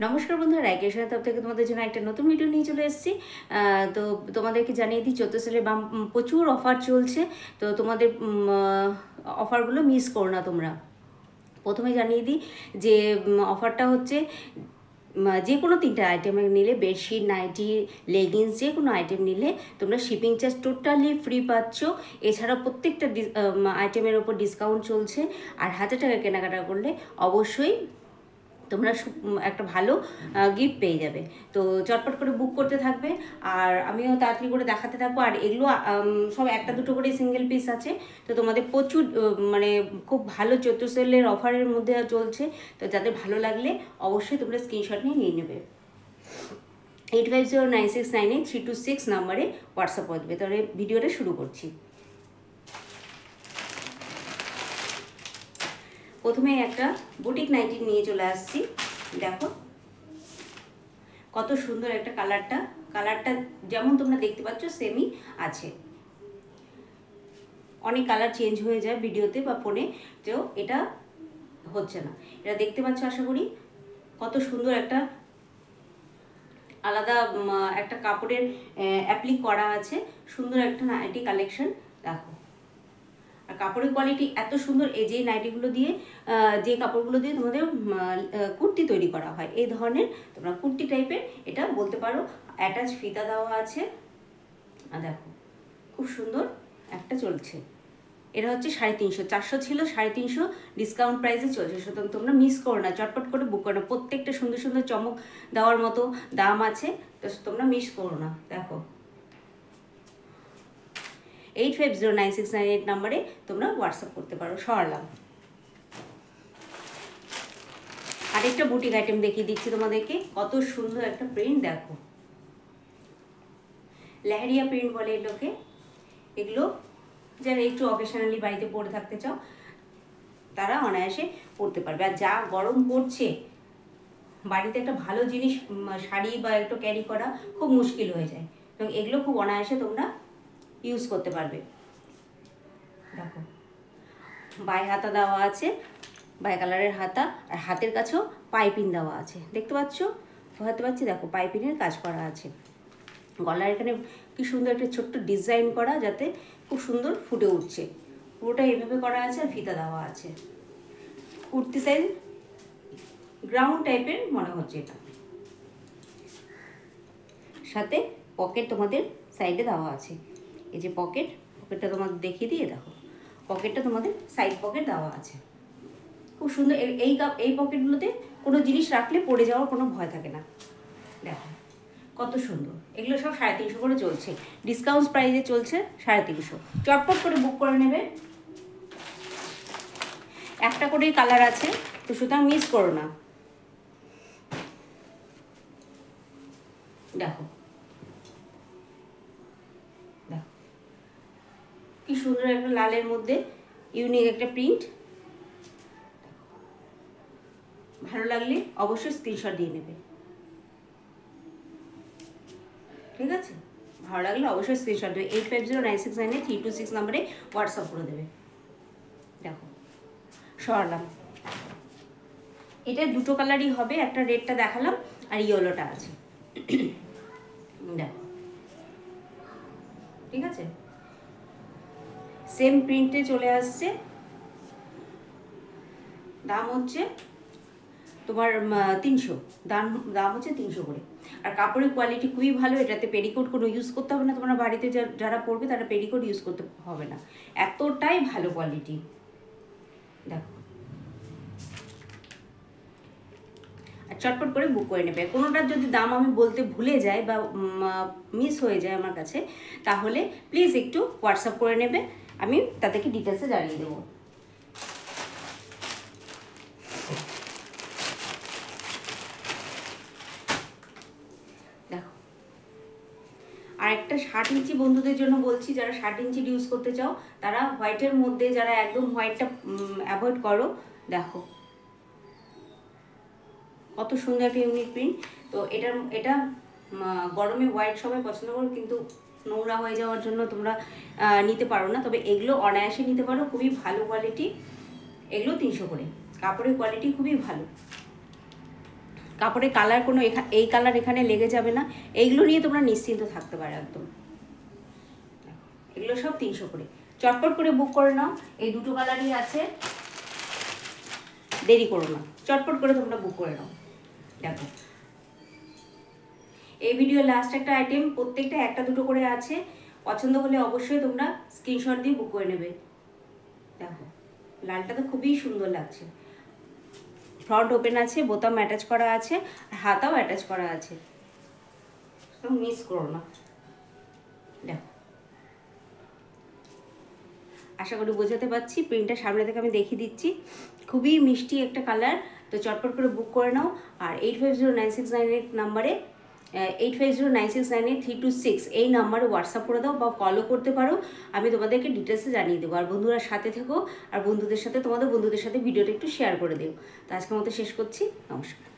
নমস্কার বন্ধুরা, রাইকেশনের তরফ থেকে তোমাদের জন্য একটা নতুন ভিডিও নিয়ে চলে এসেছি। তো তোমাদেরকে জানিয়ে দিই 14 সালের প্রচুর অফার চলছে। তো তোমাদের অফারগুলো মিস করো না তোমরা। প্রথমে জানিয়ে দিই যে অফারটা হচ্ছে যে কোনো 3টে আইটেম নিলে, বেডশিট, নাইটি, লেগিংস, যে কোনো আইটেম নিলে তোমরা শিপিং চার্জ টোটালি ফ্রি পাচ্ছ। এছাড়া প্রত্যেকটা আইটেমের ওপর ডিসকাউন্ট চলছে। আর 1000 টাকা কেনাকাটা করলে অবশ্যই তোমরা একটা ভালো গিফট পেয়ে যাবে। তো চটপট করে বুক করতে থাকবে, আর আমিও তাড়াতাড়ি করে দেখাতে থাকবো। আর এগুলো সব একটা দুটো করে সিঙ্গেল পিস আছে। তো তোমাদের প্রচুর মানে খুব ভালো 14 সেলের অফারের মধ্যে চলছে। তো যাদের ভালো লাগলে অবশ্যই তোমরা স্ক্রিনশট নিয়ে নেবে। 8509698326 নাম্বারে হোয়াটসঅ্যাপ করে দেবে। তাহলে ভিডিওটা শুরু করছি। প্রথমে একটা বুটিক নাইটি নিয়ে চলে আসছি। দেখো কত সুন্দর একটা কালারটা যেমন তোমরা দেখতে পাচ্ছ সেমই আছে। অনেক কালার চেঞ্জ হয়ে যায় ভিডিওতে বা ফোনে, তো এটা হচ্ছে না। এটা দেখতে পাচ্ছ আশা করি। কত সুন্দর একটা আলাদা একটা কাপড়ের অ্যাপ্লিক করা আছে। সুন্দর একটা নাইটি কালেকশন। দেখো, আর কাপড়ের কোয়ালিটি এত সুন্দর। এই যে নাইটিগুলো দিয়ে, যে কাপড়গুলো দিয়ে তোমাদের কুর্তি তৈরি করা হয়, এই ধরনের তোমরা কুর্তি টাইপের এটা বলতে পারো। অ্যাটাচ ফিতা দেওয়া আছে। আর দেখো খুব সুন্দর একটা চলছে। এটা হচ্ছে 350, 400 ছিল, 350 ডিসকাউন্ট প্রাইসে চলছে। সুতরাং তোমরা মিস করো না, চটপট করে বুক করো না। প্রত্যেকটা সুন্দর সুন্দর চমক দেওয়ার মতো দাম আছে, তো তোমরা মিস করো না। দেখো 850969 নাম্বারে তোমরা হোয়াটসঅ্যাপ করতে পারো। সরালাম। আরেকটা বুটিক আইটেম দেখিয়ে দিচ্ছি তোমাদেরকে। কত সুন্দর একটা প্রিন্ট দেখো, লেহেরিয়া প্রিন্ট বলে এগুলোকে। এগুলো যারা একটু অকেশনালি বাড়িতে পরে থাকতে চাও তারা অনায়াসে পরতে পারবে। আর যা গরম পড়ছে, বাড়িতে একটা ভালো জিনিস শাড়ি বা একটু ক্যারি করা খুব মুশকিল হয়ে যায়। এবং এগুলো খুব অনায়াসে তোমরা ইউজ করতে পারবে। দেখো বাই হাতা দেওয়া আছে, বাই কালারের হাতা, আর হাতের কাছেও পাইপিং দেওয়া আছে। দেখতে পাচ্ছ, বোঝাতে পারছি। দেখো পাইপিংয়ের কাজ করা আছে। গলার এখানে কি সুন্দর একটা ছোট্ট ডিজাইন করা, যাতে খুব সুন্দর ফুটে উঠছে। পুরোটা এইভাবে করা আছে। আর ফিতা দেওয়া আছে। কুর্তি সাইজ গ্রাউন্ড টাইপের মনে হচ্ছে এটা। সাথে পকেট তোমাদের সাইডে দেওয়া আছে। এই যে পকেটটা তোমাদের দেখিয়ে দিয়ে দেখো, পকেটটা তোমাদের সাইড পকেট দেওয়া আছে। খুব সুন্দর। এই পকেটগুলোতে কোনো জিনিস রাখলে পড়ে যাওয়ার কোনো ভয় থাকে না। দেখো কত সুন্দর। এগুলো সব 350 করে চলছে। ডিসকাউন্ট প্রাইসে চলছে 350। চটপট করে বুক করে নেবে। একটা করেই কালার আছে, তো সুতরাং মিস করো না। দেখো দেখো কি সুন্দর একটা লালের মধ্যে ইউনিক একটা প্রিন্ট। ভালো লাগলে অবশ্যই স্ক্রিনশট দিয়ে নেবে। ঠিক আছে, ভালো লাগলে অবশ্যই স্ক্রিনশট দেবে। 8509698326 নাম্বারে হোয়াটসঅ্যাপ করে দেবে। দেখো সরালাম। এটা দুটো কালারই হবে। একটা রেডটা দেখালাম, আর ইয়েলোটা আছে। দেখো ঠিক আছে, সেম প্রিন্টে চলে আসছে। দাম হচ্ছে তোমার 300। দাম হচ্ছে 300 করে। আর কাপড়ের কোয়ালিটি খুবই ভালো। এটাতে পেডিকোট কোনো ইউজ করতে হবে না। তোমরা বাড়িতে যারা পরবে তারা পেডিকোট ইউজ করতে হবে না, এতটাই ভালো কোয়ালিটি। দেখো, আর চটপট করে বুক করে নেবে। কোনোটার যদি দাম আমি বলতে ভুলে যাই বা মিস হয়ে যায় আমার কাছে, তাহলে প্লিজ একটু হোয়াটসঅ্যাপ করে নেবে, আমি তাদেরকে ডিটেলসে জানিয়ে দেবো। দেখো আর একটা 60 ইঞ্চি বন্ধুদের জন্য বলছি, যারা 60 ইঞ্চি ইউজ করতে চাও তারা হোয়াইটের মধ্যে, যারা একদম হোয়াইটটা অ্যাভয়েড করো। দেখো কত সুন্দর একটা ইউনিক প্রিন্ট। তো এটা গরমে হোয়াইট সবাই পছন্দ করো, কিন্তু নোংরা হয়ে যাওয়ার জন্য তোমরা নিতে পারো না। তবে এগুলো অনায়াসে নিতে পারো, খুবই ভালো কোয়ালিটি। এগুলো 300 করে। কাপড়ের কোয়ালিটি খুবই ভালো। কাপড়ের কালার কোনো এই কালার এখানে লেগে যাবে না। এইগুলো নিয়ে তোমরা নিশ্চিন্ত থাকতে পারো একদম। এগুলো সব 300 করে। চটপট করে বুক করে নাও, এই দুটো কালারই আছে, দেরি করো না, চটপট করে তোমরা বুক করে নাও। দেখো এই ভিডিও লাস্ট একটা আইটেম, প্রত্যেকটা একটা দুটো করে আছে, পছন্দ হলে অবশ্যই তোমরা স্ক্রিনশট দিয়ে বুক করে নেবে। দেখো লালটা তো খুবই সুন্দর লাগছে, ফ্রন্ট ওপেন আছে, বোতাম অ্যাটাচ করা আছে, আর হাতাও অ্যাটাচ করা আছে, মিস করো না। দেখো আশা করি বোঝাতে পারছি, প্রিন্টটা সামনে থেকে আমি দেখিয়ে দিচ্ছি, খুবই মিষ্টি একটা কালার। তো চটপট করে বুক করে নাও। আর 850969 নাম্বারে 8509698326 এই নাম্বারে হোয়াটসঅ্যাপ করে দাও বা কলও করতে পারো, আমি তোমাদেরকে ডিটেলসে জানিয়ে দেবো। আর বন্ধুরা সাথে থেকো, আর বন্ধুদের সাথে তোমাদের বন্ধুদের সাথে ভিডিওটা একটু শেয়ার করে দিও। তো আজকের মতো শেষ করছি, নমস্কার।